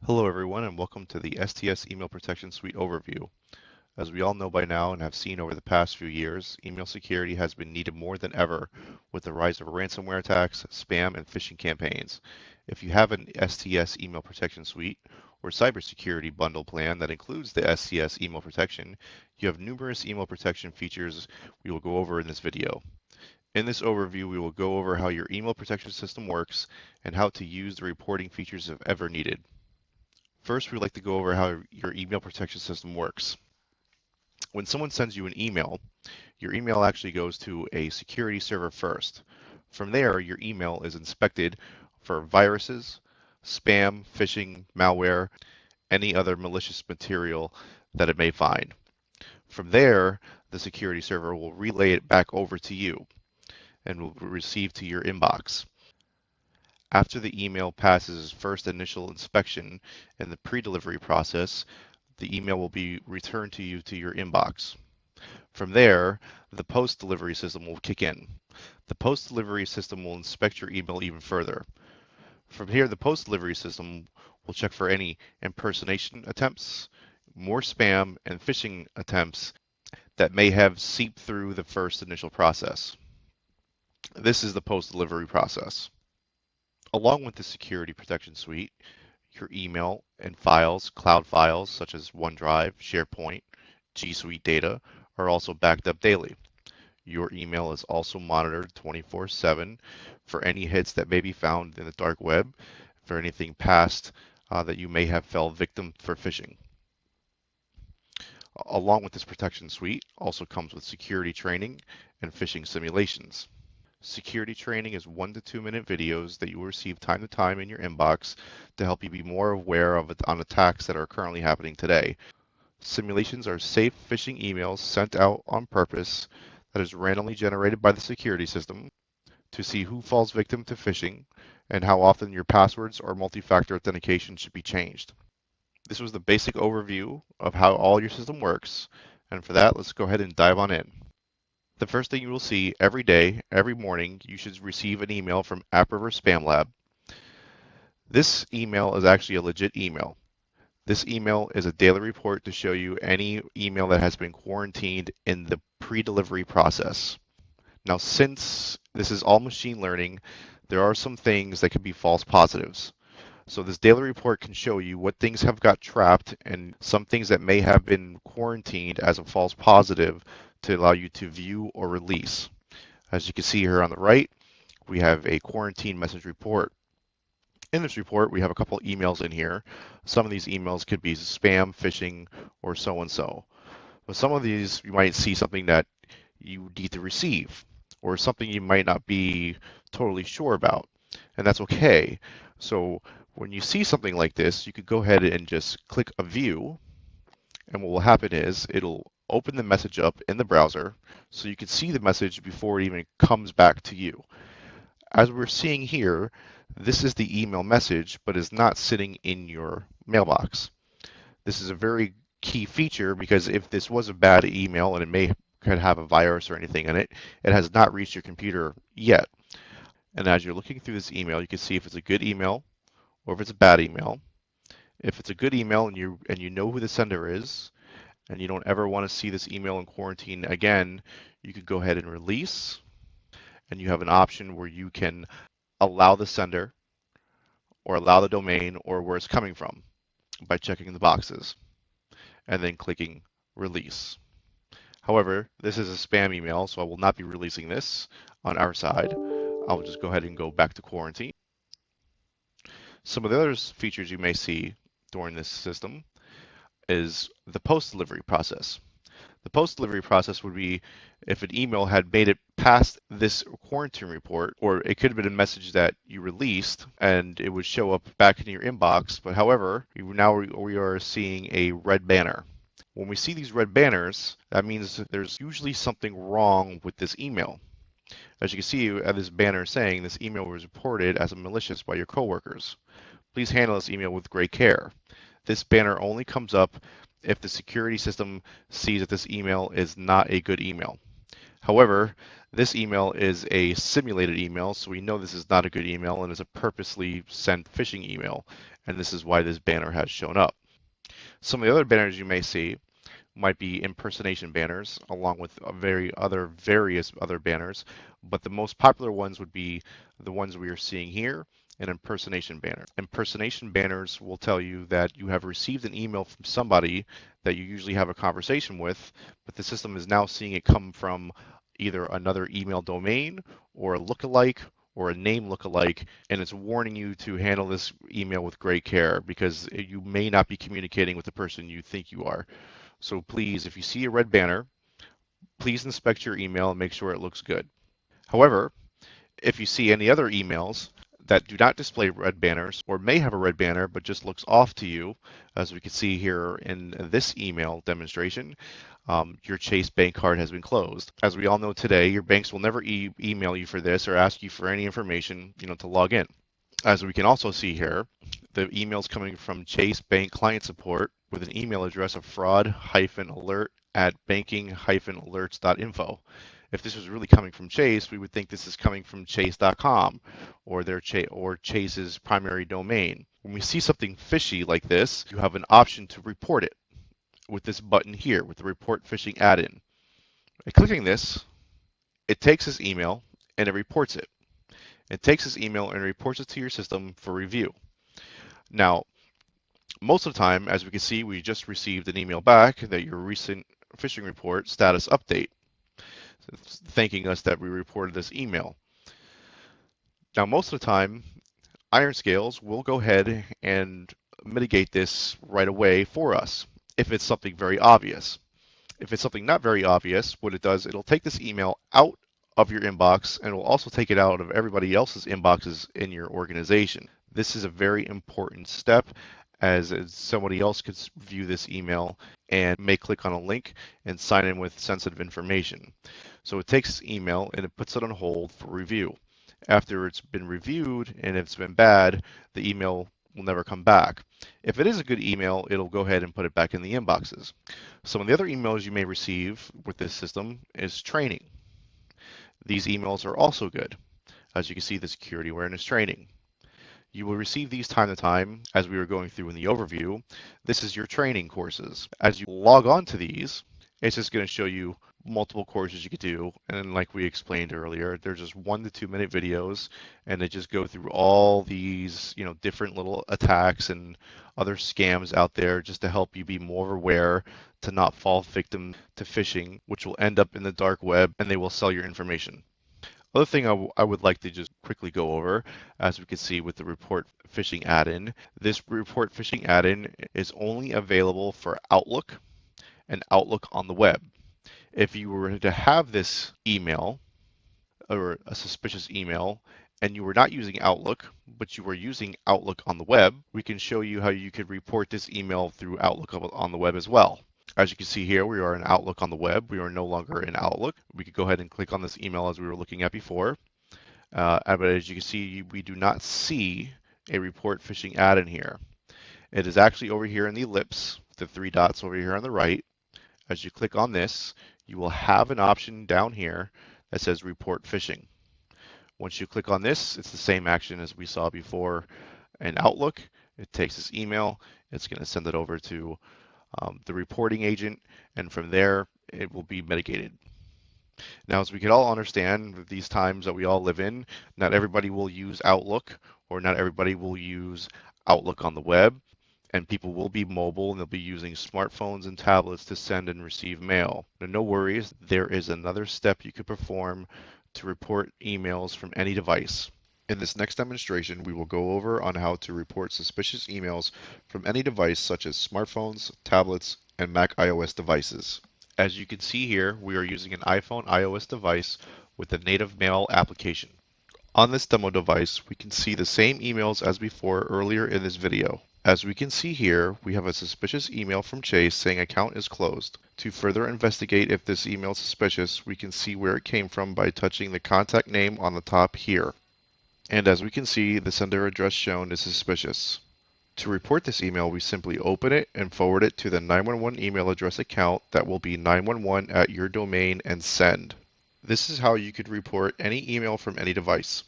Hello everyone and welcome to the STS Email Protection Suite overview. As we all know by now and have seen over the past few years, email security has been needed more than ever with the rise of ransomware attacks, spam, and phishing campaigns. If you have an STS Email Protection Suite or cybersecurity bundle plan that includes the STS email protection, you have numerous email protection features we will go over in this video. In this overview, we will go over how your email protection system works and how to use the reporting features if ever needed. First, we'd like to go over how your email protection system works. When someone sends you an email, your email actually goes to a security server first. From there, your email is inspected for viruses, spam, phishing, malware, any other malicious material that it may find. From there, the security server will relay it back over to you and will be received to your inbox. After the email passes its first initial inspection in the pre-delivery process, the email will be returned to you to your inbox. From there, the post-delivery system will kick in. The post-delivery system will inspect your email even further. From here, the post-delivery system will check for any impersonation attempts, more spam, and phishing attempts that may have seeped through the first initial process. This is the post-delivery process. Along with the Security Protection Suite, your email and files, cloud files such as OneDrive, SharePoint, G Suite data are also backed up daily. Your email is also monitored 24/7 for any hits that may be found in the dark web, for anything past that you may have fell victim for phishing. Along with this protection suite also comes with security training and phishing simulations. Security training is 1 to 2 minute videos that you will receive time to time in your inbox to help you be more aware of attacks that are currently happening today. Simulations are safe phishing emails sent out on purpose that is randomly generated by the security system to see who falls victim to phishing and how often your passwords or multi-factor authentication should be changed. This was the basic overview of how all your system works, and for that, let's go ahead and dive on in. The first thing you will see every day, every morning, you should receive an email from AppRiver Spam Lab. This email is actually a legit email. This email is a daily report to show you any email that has been quarantined in the pre-delivery process. Now, since this is all machine learning, there are some things that could be false positives. So this daily report can show you what things have got trapped and some things that may have been quarantined as a false positive to allow you to view or release. As you can see here on the right, we have a quarantine message report. In this report, we have a couple emails in here. Some of these emails could be spam, phishing, or so and so. But some of these, you might see something that you need to receive, or something you might not be totally sure about, and that's okay. So when you see something like this, you could go ahead and just click a view, and what will happen is it'll open the message up in the browser so you can see the message before it even comes back to you. As we're seeing here, this is the email message, but is not sitting in your mailbox. This is a very key feature because if this was a bad email and it could have a virus or anything in it, it has not reached your computer yet. And as you're looking through this email, you can see if it's a good email or if it's a bad email. If it's a good email and you know who the sender is, and you don't ever want to see this email in quarantine again, you could go ahead and release, and you have an option where you can allow the sender or allow the domain or where it's coming from by checking the boxes and then clicking release. However, this is a spam email, so I will not be releasing this on our side. I'll just go ahead and go back to quarantine. Some of the other features you may see during this system is the post-delivery process. The post-delivery process would be if an email had made it past this quarantine report, or it could have been a message that you released and it would show up back in your inbox, but however, now we are seeing a red banner. When we see these red banners, that means that there's usually something wrong with this email. As you can see at this banner saying this email was reported as a malicious by your coworkers. Please handle this email with great care. This banner only comes up if the security system sees that this email is not a good email. However, this email is a simulated email, so we know this is not a good email and is a purposely sent phishing email, and this is why this banner has shown up. Some of the other banners you may see might be impersonation banners, along with various other banners, but the most popular ones would be the ones we are seeing here, an impersonation banner. Impersonation banners will tell you that you have received an email from somebody that you usually have a conversation with, but the system is now seeing it come from either another email domain or a lookalike or a name lookalike, and it's warning you to handle this email with great care because you may not be communicating with the person you think you are. So please, if you see a red banner, please inspect your email and make sure it looks good. However, if you see any other emails that do not display red banners or may have a red banner but just looks off to you, as we can see here in this email demonstration, your Chase bank card has been closed. As we all know today, your banks will never email you for this or ask you for any information, to log in. As we can also see here, the emails coming from Chase Bank Client Support with an email address of fraud-alert at banking-alerts.info. If this was really coming from Chase, we would think this is coming from chase.com or Chase's primary domain. When we see something fishy like this, you have an option to report it with this button here with the report phishing add-in. By clicking this, it takes this email and it reports it. It takes this email and reports it to your system for review. Now, most of the time, as we can see, we just received an email back that your recent phishing report status update, thanking us that we reported this email. Now, most of the time, Iron Scales will go ahead and mitigate this right away for us if it's something very obvious. If it's something not very obvious, what it does, it'll take this email out of your inbox and will also take it out of everybody else's inboxes in your organization. This is a very important step as somebody else could view this email and may click on a link and sign in with sensitive information. So it takes this email and it puts it on hold for review. After it's been reviewed and if it's been bad, the email will never come back. If it is a good email, it'll go ahead and put it back in the inboxes. Some of the other emails you may receive with this system is training. These emails are also good. As you can see, the security awareness training. You will receive these time to time as we were going through in the overview. This is your training courses. As you log on to these, it's just going to show you multiple courses you could do. And like we explained earlier, they're just 1 to 2 minute videos and they just go through all these, different little attacks and other scams out there just to help you be more aware to not fall victim to phishing, which will end up in the dark web and they will sell your information. Other thing I would like to just quickly go over, as we can see with the report phishing add-in, this report phishing add-in is only available for Outlook and Outlook on the web. If you were to have this email or a suspicious email and you were not using Outlook, but you were using Outlook on the web, we can show you how you could report this email through Outlook on the web as well. As you can see here, we are in Outlook on the web. We are no longer in Outlook. We could go ahead and click on this email as we were looking at before. But as you can see, we do not see a report phishing add-in here. It is actually over here in the ellipse, the 3 dots over here on the right. As you click on this, you will have an option down here that says report phishing. Once you click on this, it's the same action as we saw before in Outlook. It takes this email, it's going to send it over to the reporting agent, and from there it will be mitigated. Now, as we can all understand, these times that we all live in, not everybody will use Outlook, or not everybody will use Outlook on the web, and people will be mobile and they'll be using smartphones and tablets to send and receive mail. Now, no worries, there is another step you could perform to report emails from any device. In this next demonstration, we will go over on how to report suspicious emails from any device such as smartphones, tablets, and Mac iOS devices. As you can see here, we are using an iPhone iOS device with the native mail application. On this demo device, we can see the same emails as before earlier in this video. As we can see here, we have a suspicious email from Chase saying account is closed. To further investigate if this email is suspicious, we can see where it came from by touching the contact name on the top here. And as we can see, the sender address shown is suspicious. To report this email, we simply open it and forward it to the 911 email address account that will be 911 at your domain and send. This is how you could report any email from any device.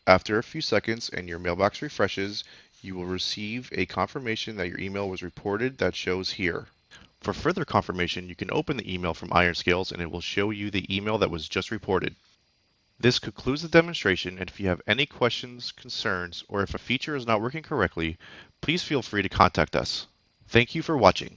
After a few seconds and your mailbox refreshes, you will receive a confirmation that your email was reported that shows here. For further confirmation, you can open the email from Iron Scales and it will show you the email that was just reported. This concludes the demonstration, and if you have any questions, concerns, or if a feature is not working correctly, please feel free to contact us. Thank you for watching.